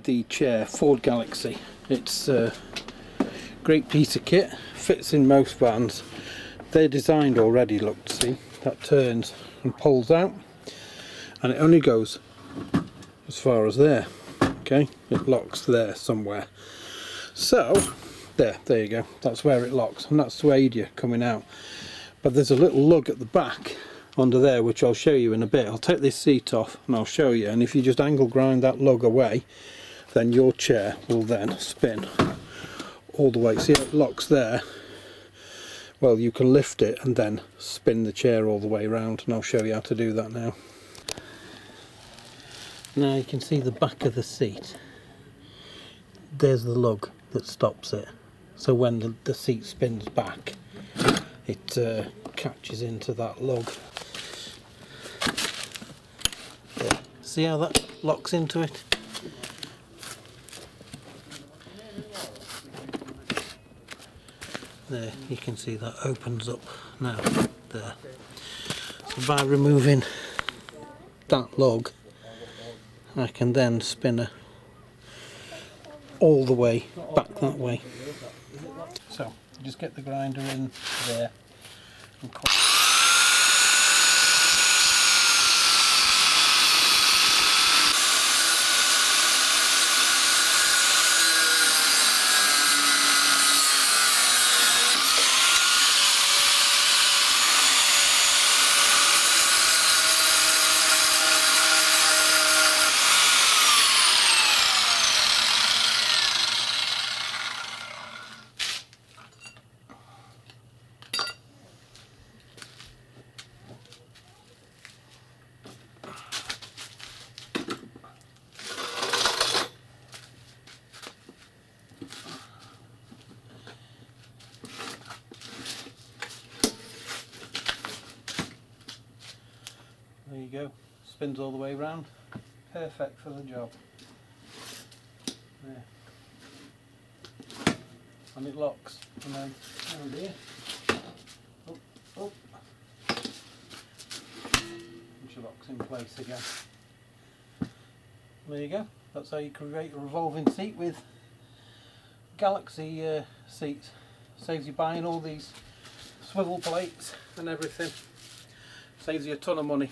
the chair, Ford Galaxy. It's a great piece of kit, fits in most vans. They're designed already, look, see, that turns and pulls out, and it only goes as far as there. Okay, it locks there somewhere. So there you go, that's where it locks, and that's to aid you coming out. But there's a little lug at the back under there which I'll show you in a bit. I'll take this seat off and I'll show you, and if you just angle grind that lug away, then your chair will then spin all the way. See how it locks there? Well, you can lift it and then spin the chair all the way around, and I'll show you how to do that now. Now you can see the back of the seat. There's the lug that stops it, so when the seat spins back, it catches into that lug. There. See how that locks into it? There, you can see that opens up now. There. So by removing that lug, I can then spin her all the way back that way. So just get the grinder in there and there you go, spins all the way around, perfect for the job. There. And it locks, and then down here, and she locks in place again. There you go, that's how you create a revolving seat with Galaxy seats. Saves you buying all these swivel plates and everything. Saves you a ton of money.